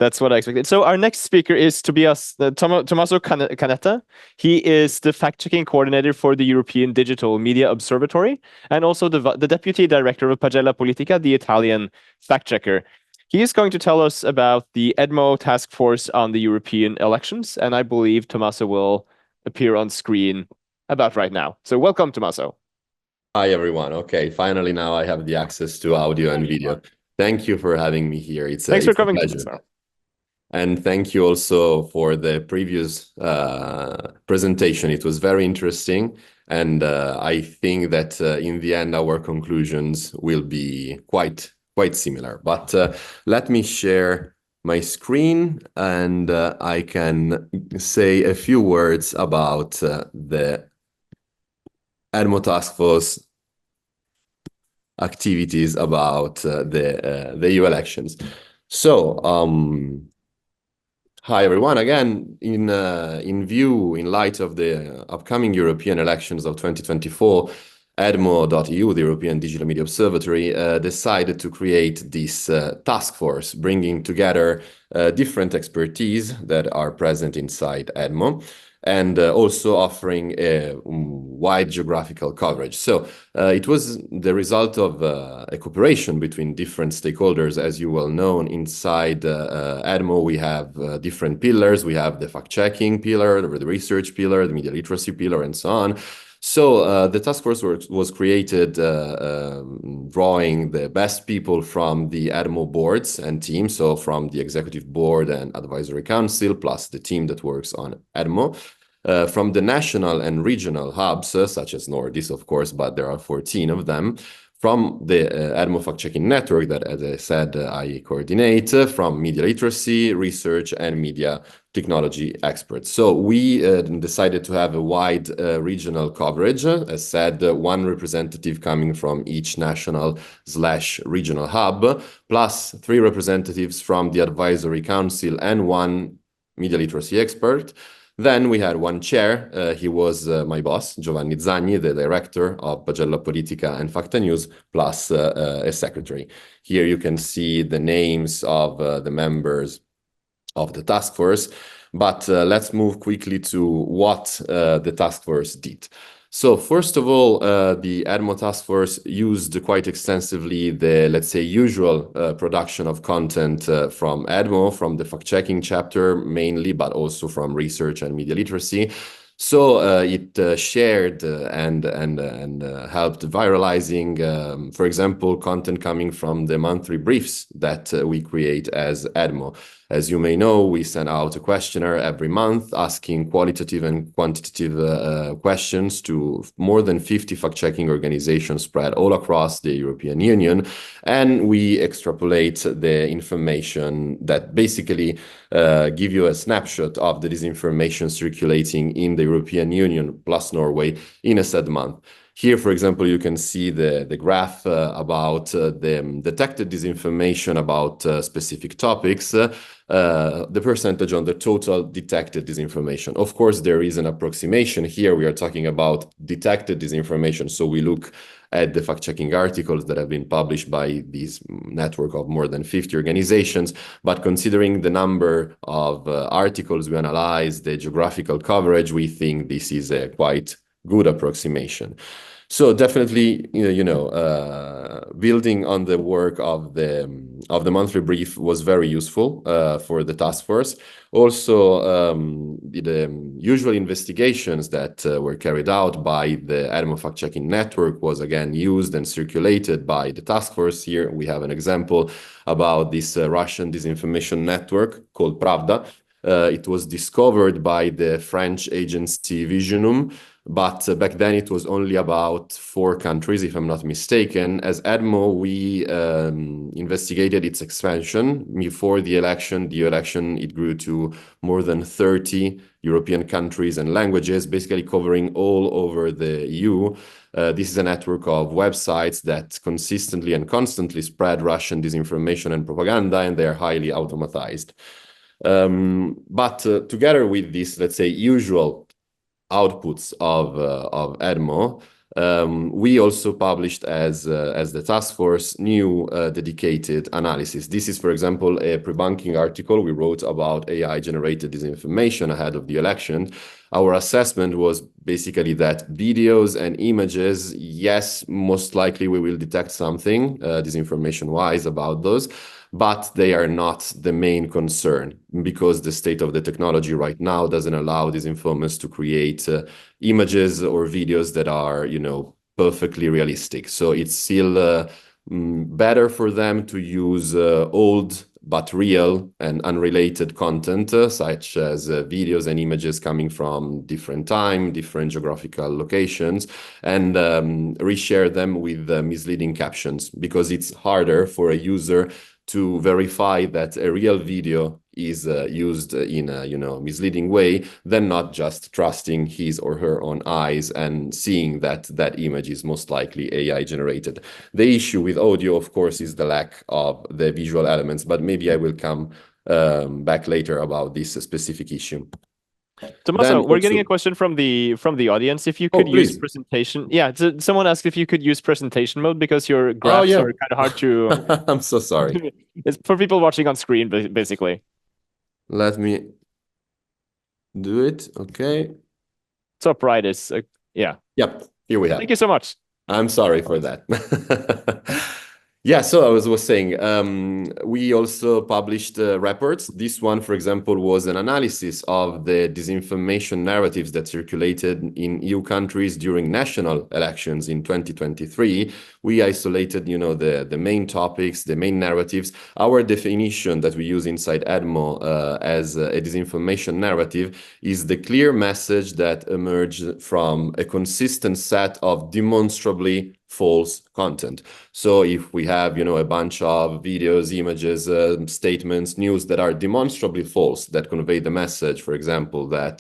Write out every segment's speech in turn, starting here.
That's what I expected. So our next speaker is Tommaso Canetta. He is the fact-checking coordinator for the European Digital Media Observatory and also the deputy director of Pagella Politica, the Italian fact-checker. He is going to tell us about the EDMO task force on the European elections, and I believe Tommaso will appear on screen about right now. So welcome, Tommaso. Hi, everyone. Okay, finally now I have the access to audio and video. Thank you for having me here. Thanks for coming. A pleasure. And thank you also for the previous presentation. It was very interesting. And I think that in the end, our conclusions will be quite similar. But let me share my screen and I can say a few words about the EDMO task force activities about the EU elections. So, hi everyone. Again, in light of the upcoming European elections of 2024, EDMO.eu, the European Digital Media Observatory, decided to create this task force, bringing together different expertise that are present inside EDMO, and also offering a wide geographical coverage. So it was the result of a cooperation between different stakeholders. As you well know, inside EDMO, we have different pillars. We have the fact-checking pillar, the research pillar, the media literacy pillar, and so on. So the task force was created drawing the best people from the EDMO boards and teams, so from the executive board and advisory council, plus the team that works on EDMO, from the national and regional hubs, such as NORDIS, of course, but there are 14 of them, from the EDMO fact-checking network that, as I said, I coordinate, from media literacy, research, and media technology experts. So we decided to have a wide regional coverage, as said, one representative coming from each national/regional hub, plus 3 representatives from the advisory council and 1 media literacy expert. Then we had 1 chair. He was my boss, Giovanni Zagni, the director of Pagella Politica and Facta News, plus a secretary. Here you can see the names of the members of the task force, but let's move quickly to what the task force did. So first of all, the EDMO task force used quite extensively the, let's say, usual production of content from EDMO, from the fact-checking chapter mainly, but also from research and media literacy. So it shared and helped viralizing, for example, content coming from the monthly briefs that we create as EDMO. As you may know, we send out a questionnaire every month asking qualitative and quantitative questions to more than 50 fact-checking organizations spread all across the European Union. And we extrapolate the information that basically give you a snapshot of the disinformation circulating in the European Union plus Norway in a said month. Here, for example, you can see the graph about the detected disinformation about specific topics, the percentage on the total detected disinformation. Of course, there is an approximation. Here we are talking about detected disinformation. So we look at the fact-checking articles that have been published by this network of more than 50 organizations. But considering the number of articles we analyze, the geographical coverage, we think this is a quite good approximation. So definitely, building on the work of the monthly brief was very useful for the task force. Also, the usual investigations that were carried out by the EDMO fact-checking network was again used and circulated by the task force. Here we have an example about this Russian disinformation network called Pravda. It was discovered by the French agency Visionum, but back then it was only about 4 countries, if I'm not mistaken. As EDMO, we investigated its expansion. Before the election, it grew to more than 30 European countries and languages, basically covering all over the EU. This is a network of websites that consistently and constantly spread Russian disinformation and propaganda, and they are highly automatized. But together with this, let's say, usual outputs of EDMO, We also published as the task force new dedicated analysis. This is, for example, a pre-banking article we wrote about AI-generated disinformation ahead of the election. Our assessment was basically that videos and images, yes, most likely we will detect something disinformation-wise about those, but they are not the main concern because the state of the technology right now doesn't allow these informers to create images or videos that are, perfectly realistic. So it's still better for them to use old but real and unrelated content, such as videos and images coming from different time, different geographical locations, and reshare them with misleading captions, because it's harder for a user to verify that a real video is used in a misleading way than not just trusting his or her own eyes and seeing that that image is most likely AI generated. The issue with audio, of course, is the lack of the visual elements, but maybe I will come back later about this specific issue. Tommaso, we're getting a question from the audience. If you could use please. presentation, someone asked if you could use presentation mode because your graphs are kind of hard to. I'm so sorry. It's for people watching on screen, basically. Let me do it. Okay. Top right is yeah. Yep. Here we have. Thank you so much. I'm sorry for that. Yeah, so I was saying, we also published reports. This one, for example, was an analysis of the disinformation narratives that circulated in EU countries during national elections in 2023. We isolated, the main topics, the main narratives. Our definition that we use inside EDMO as a disinformation narrative is the clear message that emerged from a consistent set of demonstrably false content. So if we have, a bunch of videos, images, statements, news that are demonstrably false, that convey the message, for example, that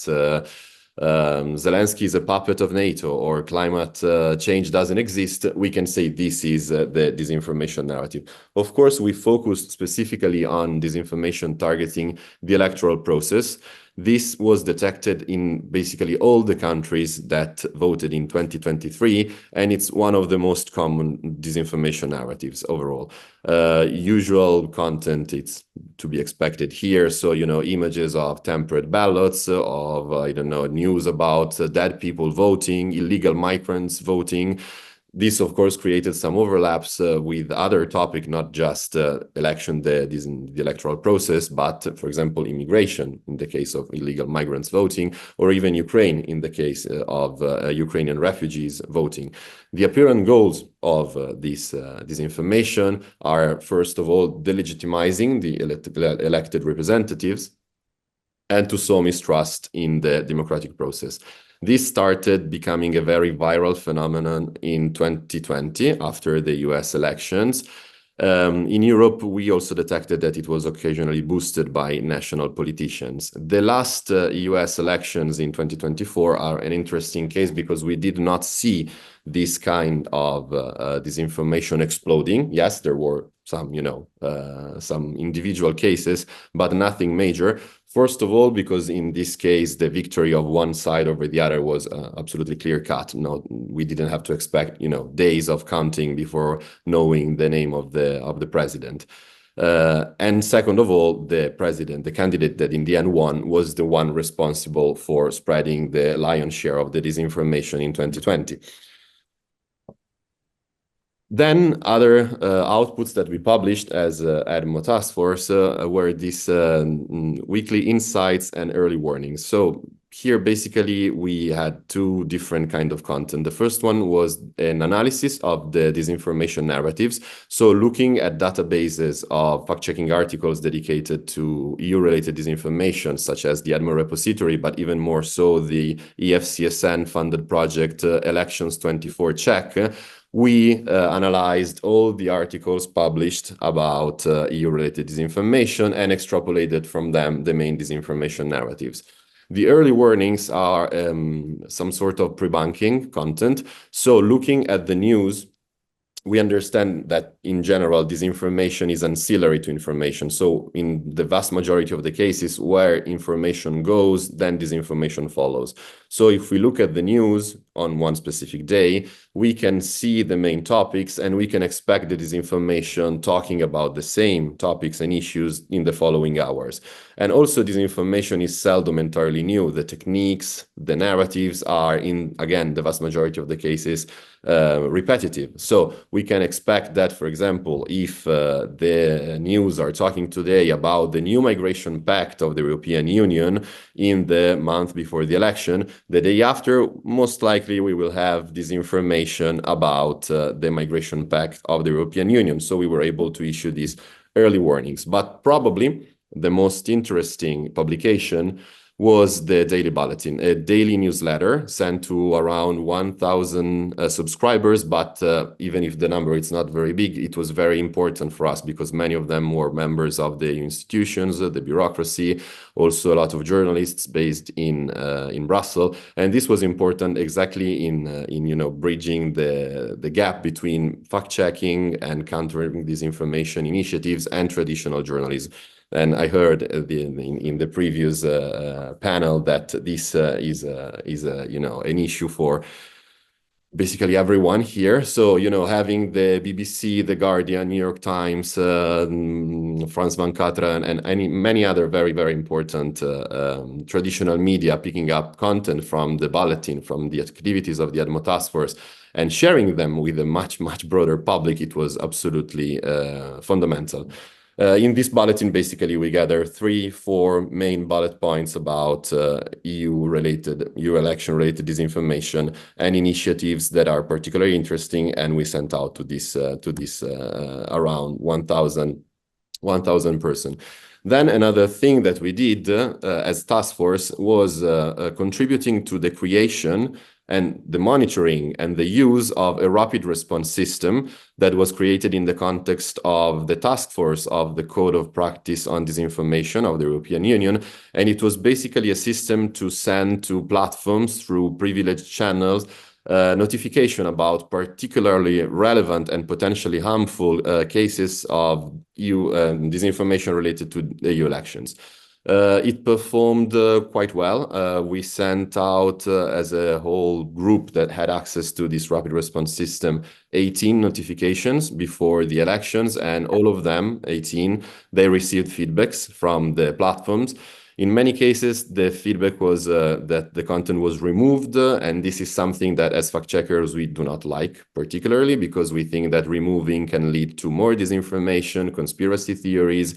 Zelensky is a puppet of NATO or climate change doesn't exist, we can say this is the disinformation narrative. Of course, we focused specifically on disinformation targeting the electoral process. This was detected in basically all the countries that voted in 2023, and it's one of the most common disinformation narratives overall. Usual content, it's to be expected here. So, images of tempered ballots, of, news about dead people voting, illegal migrants voting. This, of course, created some overlaps with other topics, not just election, the electoral process, but, for example, immigration in the case of illegal migrants voting, or even Ukraine in the case of Ukrainian refugees voting. The apparent goals of this disinformation are, first of all, delegitimizing the elected representatives and to sow mistrust in the democratic process. This started becoming a very viral phenomenon in 2020 after the US elections. In Europe, we also detected that it was occasionally boosted by national politicians. The last US elections in 2024 are an interesting case because we did not see this kind of disinformation exploding. Yes, there were some, some individual cases, but nothing major. First of all, because in this case, the victory of one side over the other was absolutely clear-cut. No, we didn't have to expect, days of counting before knowing the name of the president. And second of all, the candidate that in the end won, was the one responsible for spreading the lion's share of the disinformation in 2020. Then other outputs that we published as EDMO Task Force were these weekly insights and early warnings. So here, basically, we had two different kinds of content. The first one was an analysis of the disinformation narratives. So looking at databases of fact-checking articles dedicated to EU-related disinformation, such as the EDMO repository, but even more so the EFCSN-funded project Elections 24 Check. We analyzed all the articles published about EU-related disinformation and extrapolated from them the main disinformation narratives. The early warnings are some sort of pre-banking content. So looking at the news, we understand that in general, disinformation is ancillary to information. So in the vast majority of the cases where information goes, then disinformation follows. So if we look at the news on one specific day, we can see the main topics and we can expect the disinformation talking about the same topics and issues in the following hours. And also disinformation is seldom entirely new. The techniques, the narratives are in, again, the vast majority of the cases, repetitive. So we can expect that, for example, if the news are talking today about the new migration pact of the European Union in the month before the election, the day after, most likely we will have disinformation about the migration pact of the European Union. So we were able to issue these early warnings. But probably the most interesting publication was the Daily Bulletin, a daily newsletter sent to around 1,000 subscribers. But even if the number is not very big, it was very important for us because many of them were members of the institutions, the bureaucracy, also a lot of journalists based in Brussels. And this was important exactly in bridging the gap between fact-checking and countering disinformation initiatives and traditional journalism. And I heard in the previous panel that this is an issue for basically everyone here. So, having the BBC, The Guardian, New York Times, France 24, and many other very, very important traditional media picking up content from the bulletin, from the activities of the EDMO Taskforce, and sharing them with a much, much broader public, it was absolutely fundamental. In this bulletin, basically, we gather 3-4 main bullet points about EU election-related disinformation and initiatives that are particularly interesting, and we sent out to this around 1,000 person. Then another thing that we did as task force was contributing to the creation and the monitoring and the use of a rapid response system that was created in the context of the task force of the Code of Practice on Disinformation of the European Union. And it was basically a system to send to platforms through privileged channels notification about particularly relevant and potentially harmful cases of EU disinformation related to the EU elections. It performed quite well. We sent out as a whole group that had access to this rapid response system 18 notifications before the elections, and all of them, 18, they received feedbacks from the platforms. In many cases, the feedback was that the content was removed, and this is something that as fact-checkers we do not like particularly, because we think that removing can lead to more disinformation, conspiracy theories,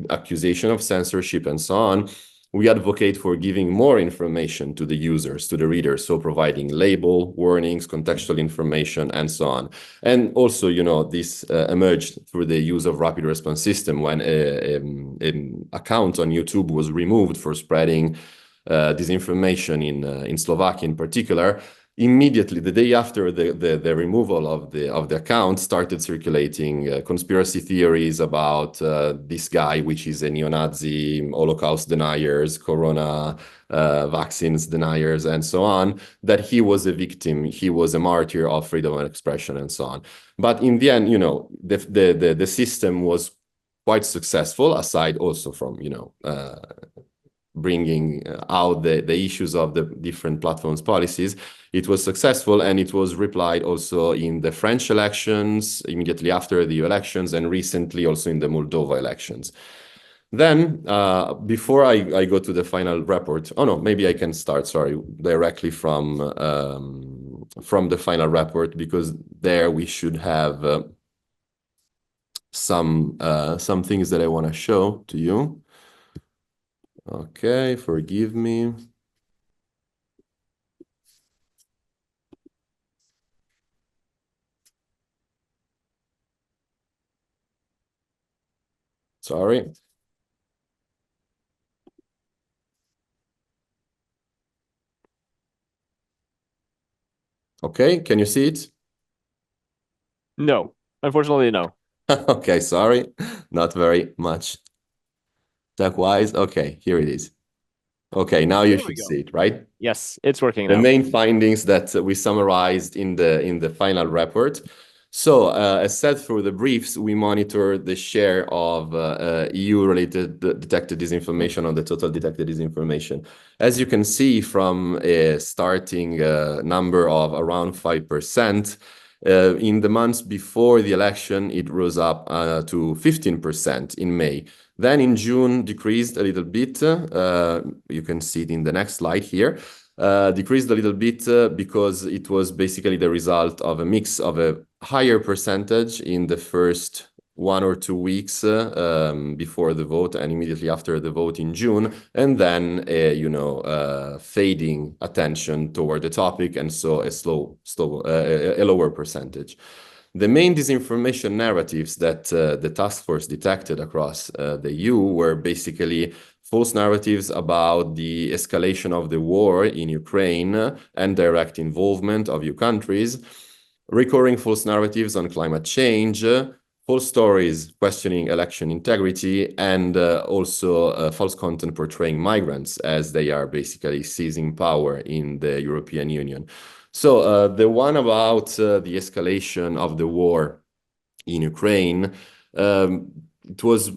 accusation of censorship, and so on. We advocate for giving more information to the users, to the readers, so providing label, warnings, contextual information, and so on. And also, this emerged through the use of rapid response system when an account on YouTube was removed for spreading disinformation in Slovakia in particular. Immediately, the day after the removal of the account, started circulating conspiracy theories about this guy, which is a neo-Nazi, Holocaust deniers, corona vaccines deniers, and so on, that he was a victim, he was a martyr of freedom of expression, and so on. But in the end, the system was quite successful, aside also from, bringing out the issues of the different platforms' policies. It was successful, and it was replied also in the French elections, immediately after the elections, and recently also in the Moldova elections. Then, before I go to the final report, maybe I can start, directly from the final report, because there we should have some things that I want to show to you. Okay, forgive me. Sorry. Okay, can you see it? No, unfortunately, no. Okay, sorry, not very much tech-wise. Okay, here it is. Okay, now you should see it, right? Yes, it's working The now. main findings that we summarized in the final report. So, as said through the briefs, we monitor the share of EU-related detected disinformation on the total detected disinformation. As you can see from a starting number of around 5%, in the months before the election, it rose up to 15% in May. Then in June, decreased a little bit. You can see it in the next slide here. Decreased a little bit because it was basically the result of a mix of a higher percentage in the first 1 or 2 weeks before the vote and immediately after the vote in June, and then fading attention toward the topic, and so a lower percentage. The main disinformation narratives that the task force detected across the EU were basically false narratives about the escalation of the war in Ukraine and direct involvement of EU countries, recurring false narratives on climate change, false stories questioning election integrity, and also false content portraying migrants as they are basically seizing power in the European Union. So the one about the escalation of the war in Ukraine, it was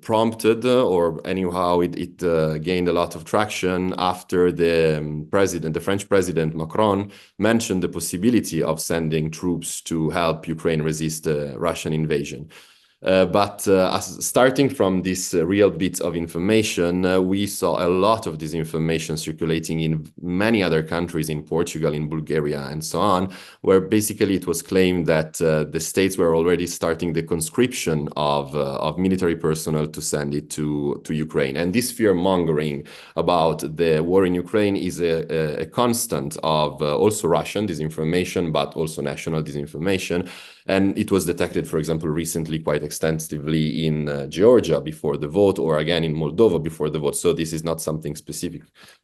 prompted, or anyhow, it gained a lot of traction after the French president Macron mentioned the possibility of sending troops to help Ukraine resist the Russian invasion. But starting from this real bit of information, we saw a lot of disinformation circulating in many other countries, in Portugal, in Bulgaria, and so on, where basically it was claimed that the states were already starting the conscription of military personnel to send it to Ukraine. And this fear-mongering about the war in Ukraine is a constant of also Russian disinformation, but also national disinformation. And it was detected, for example, recently quite extensively in Georgia before the vote, or again in Moldova before the vote. So this is not something specific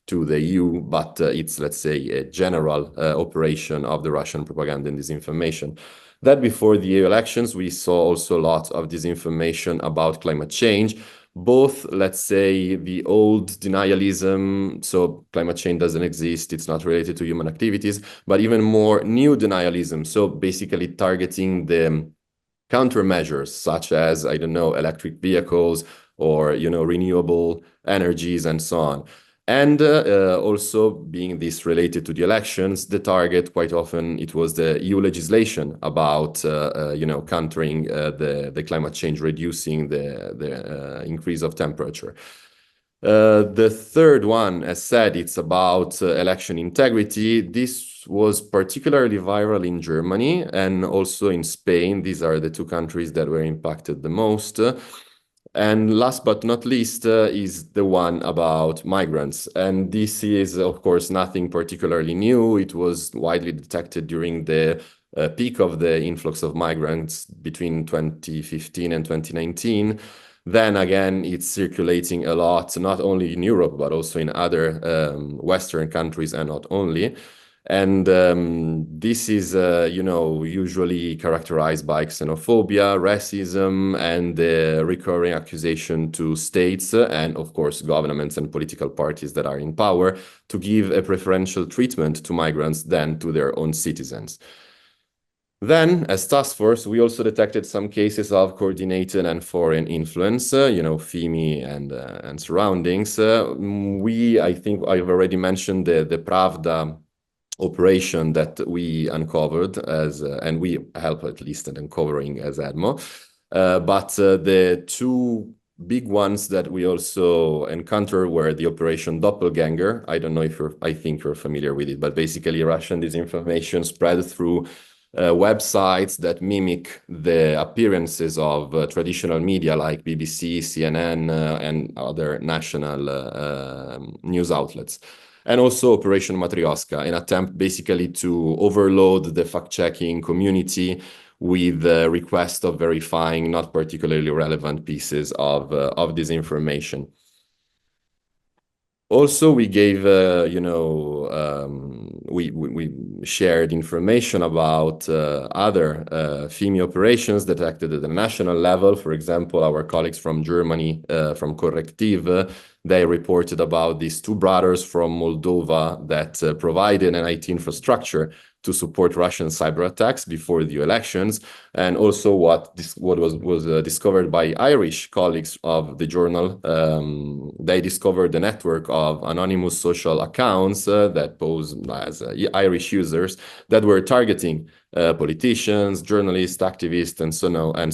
to the EU, but it's, let's say, a general operation of the Russian propaganda and disinformation. That before the EU elections, we saw also a lot of disinformation about climate change, both, let's say, the old denialism, so climate change doesn't exist, it's not related to human activities, but even more new denialism, so basically targeting the countermeasures such as, I don't know, electric vehicles or, renewable energies and so on. And also being this related to the elections, the target quite often it was the EU legislation about countering the climate change, reducing the increase of temperature. The third one, as said, it's about election integrity. This was particularly viral in Germany and also in Spain. These are the two countries that were impacted the most. And last but not least is the one about migrants. And this is, of course, nothing particularly new. It was widely detected during the peak of the influx of migrants between 2015 and 2019. Then again, it's circulating a lot, not only in Europe, but also in other Western countries, and not only. And this is, usually characterized by xenophobia, racism, and the recurring accusation to states and, of course, governments and political parties that are in power to give a preferential treatment to migrants than to their own citizens. Then, as task force, we also detected some cases of coordinated and foreign influence, FIMI and surroundings. I think I've already mentioned the Pravda operation that we uncovered and we help at least in uncovering as EDMO. But the two big ones that we also encountered were the Operation Doppelganger. I don't know I think you're familiar with it, but basically Russian disinformation spread through websites that mimic the appearances of traditional media like BBC, CNN, and other national news outlets. And also Operation Matryoshka, an attempt basically to overload the fact-checking community with the request of verifying not particularly relevant pieces of disinformation. Also, we gave, we shared information about other FIMI operations detected at the national level. For example, our colleagues from Germany, from Correctiv, they reported about these two brothers from Moldova that provided an IT infrastructure to support Russian cyber attacks before the elections, and also what was discovered by Irish colleagues of the journal. They discovered a network of anonymous social accounts that pose as Irish users that were targeting politicians, journalists, activists, and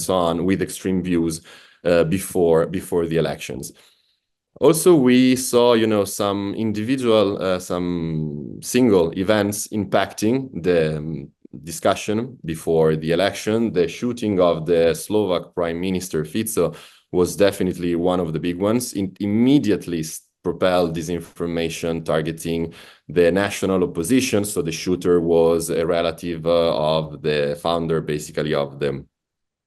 so on with extreme views before the elections. Also, we saw, some individual, some single events impacting the discussion before the election. The shooting of the Slovak Prime Minister Fico was definitely one of the big ones. It immediately propelled disinformation targeting the national opposition. So the shooter was a relative of the founder, basically, of the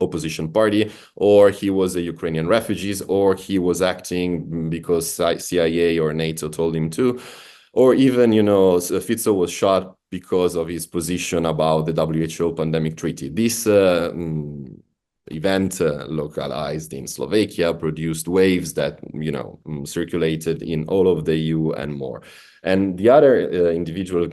opposition party, or he was a Ukrainian refugee, or he was acting because CIA or NATO told him to, or even, Fico was shot because of his position about the WHO pandemic treaty. This event localized in Slovakia produced waves that, circulated in all of the EU and more. And the other individual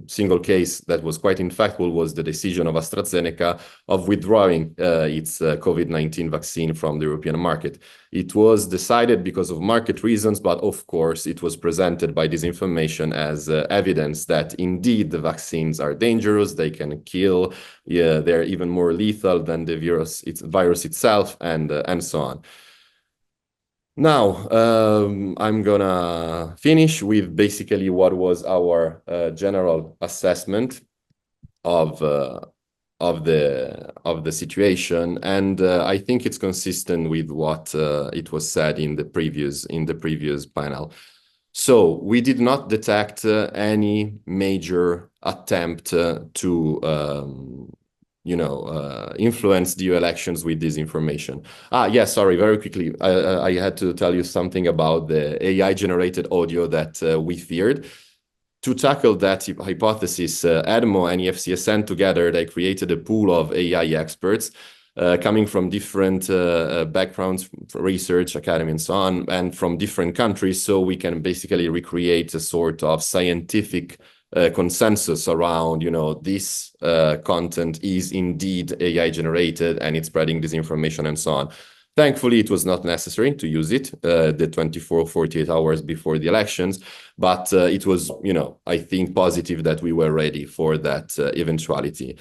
single case that was quite impactful was the decision of AstraZeneca of withdrawing its COVID-19 vaccine from the European market. It was decided because of market reasons, but of course it was presented by disinformation as evidence that indeed the vaccines are dangerous, they can kill, they're even more lethal than the virus itself, and so on. Now, I'm gonna finish with basically what was our general assessment of the situation, and I think it's consistent with what it was said in the previous panel. So we did not detect any major attempt to influence the elections with disinformation. Yes, sorry, very quickly. I had to tell you something about the AI-generated audio that we feared. To tackle that hypothesis, EDMO and EFCSN together, they created a pool of AI experts coming from different backgrounds, research, academy, and so on, and from different countries, so we can basically recreate a sort of scientific consensus around, this content is indeed AI generated and it's spreading disinformation and so on. Thankfully, it was not necessary to use it the 24 or 48 hours before the elections, but it was, I think, positive that we were ready for that eventuality.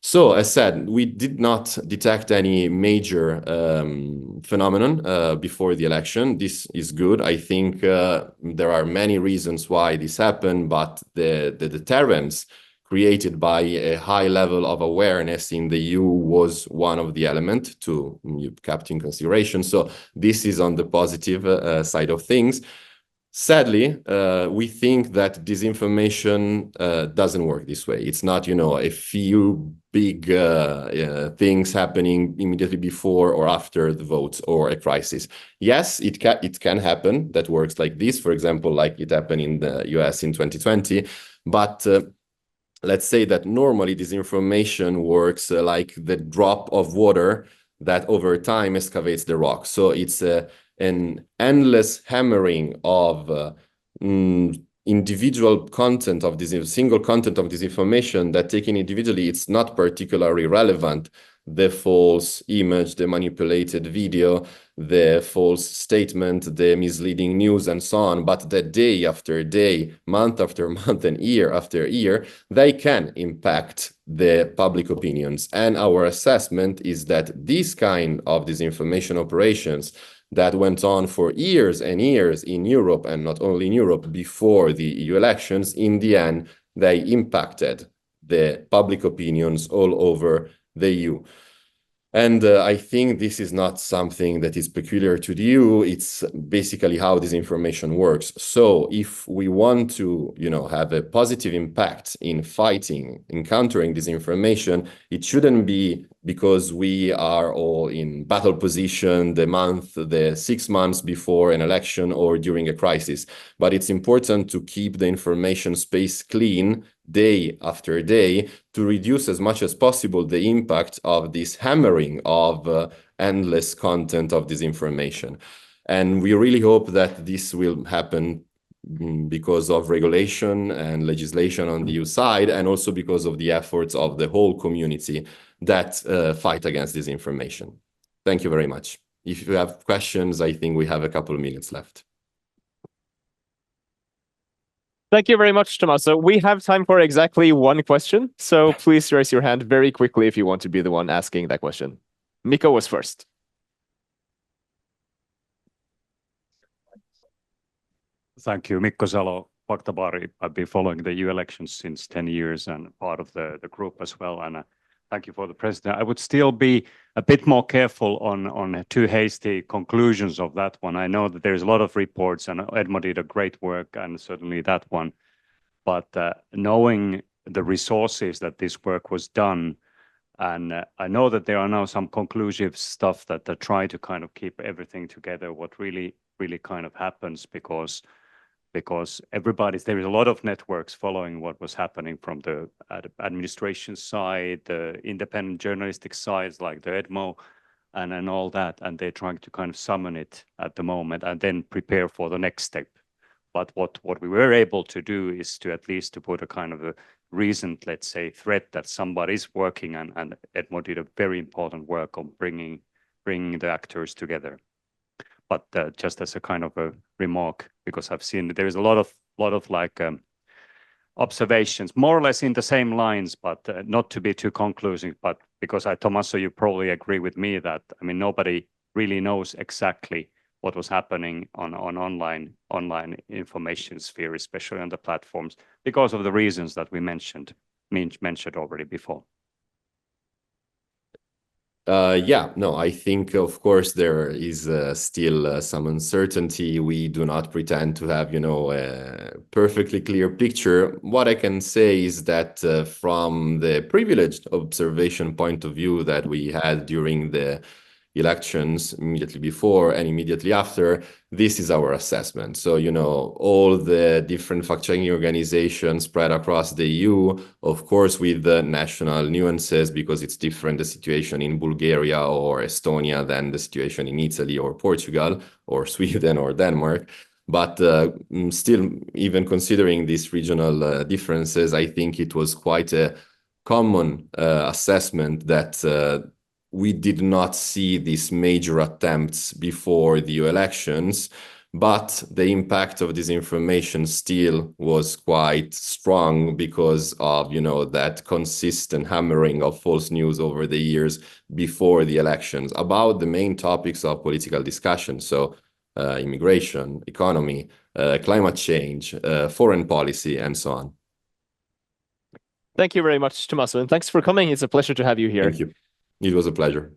So, as said, we did not detect any major phenomenon before the election. This is good. I think there are many reasons why this happened, but the deterrence created by a high level of awareness in the EU was one of the elements to kept in consideration. So this is on the positive side of things. Sadly, we think that disinformation doesn't work this way. It's not, a few big things happening immediately before or after the vote or a crisis. Yes, it can happen. That works like this, for example, like it happened in the US in 2020. But let's say that normally disinformation works like the drop of water that over time excavates the rock. So it's an endless hammering of individual content of this single content of disinformation that taken individually, it's not particularly relevant. The false image, the manipulated video, the false statement, the misleading news, and so on. But that day after day, month after month, and year after year, they can impact the public opinions. And our assessment is that this kind of disinformation operations that went on for years and years in Europe, and not only in Europe, before the EU elections, in the end, they impacted the public opinions all over the EU. And I think this is not something that is peculiar to the EU. It's basically how this information works. So if we want to, have a positive impact in fighting, in countering disinformation, it shouldn't be because we are all in battle position the 6 months before an election or during a crisis. But it's important to keep the information space clean day after day to reduce as much as possible the impact of this hammering of endless content of disinformation. And we really hope that this will happen because of regulation and legislation on the EU side, and also because of the efforts of the whole community that fight against disinformation. Thank you very much. If you have questions, I think we have a couple of minutes left. Thank you very much, Tommaso. We have time for exactly one question, so please raise your hand very quickly if you want to be the one asking that question. Mikko was first. Thank you. Mikko Salo, Facta. I've been following the EU elections since 10 years and part of the group as well. And thank you for the president. I would still be a bit more careful on too hasty conclusions of that one. I know that there's a lot of reports and EDMO did a great work and certainly that one. But knowing the resources that this work was done, and I know that there are now some conclusive stuff that try to kind of keep everything together, what really kind of happens because there is a lot of networks following what was happening from the administration side, the independent journalistic sides like the EDMO and all that, and they're trying to kind of summon it at the moment and then prepare for the next step. But what we were able to do is to at least to put a kind of a recent, let's say, threat that somebody's working and EDMO did a very important work on bringing the actors together. But just as a kind of a remark, because I've seen there is a lot of like observations, more or less in the same lines, but not to be too conclusive. But because Tommaso, you probably agree with me that I mean nobody really knows exactly what was happening on online information sphere, especially on the platforms, because of the reasons that we mentioned already before. Yeah, no, I think, of course, there is still some uncertainty. We do not pretend to have, a perfectly clear picture. What I can say is that from the privileged observation point of view that we had during the elections immediately before and immediately after, this is our assessment. So, all the different fact-checking organizations spread across the EU, of course, with the national nuances, because it's different, the situation in Bulgaria or Estonia than the situation in Italy or Portugal or Sweden or Denmark. But still, even considering these regional differences, I think it was quite a common assessment that we did not see these major attempts before the elections, but the impact of disinformation still was quite strong because of, that consistent hammering of false news over the years before the elections about the main topics of political discussion. So immigration, economy, climate change, foreign policy, and so on. Thank you very much, Tommaso, and thanks for coming. It's a pleasure to have you here. Thank you. It was a pleasure.